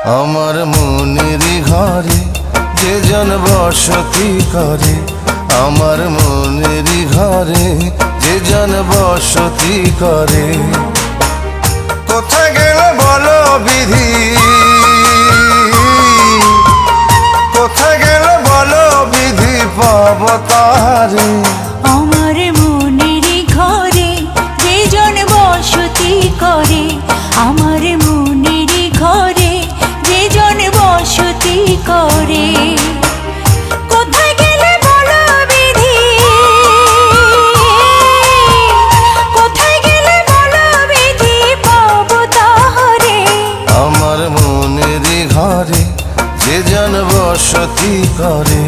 আমার মনেরই ঘরে যে জন বসতি করে, আমার মনেরই ঘরে যে জন বসতি করে। কোথায় গেল বলো বিধি, কোথায় গেল বলো বিধি, পাব তাহারে। আমার মনেরই ঘরে যে জন বসতি করে, আমার মনেরই ঘরে যে জন বসতি করে। কোথায় গেলে বলো বিধি, কোথায় গেলে বলো বিধি, পাব তাহারে। আমার মনেরই ঘরে যে জন বসতি করে।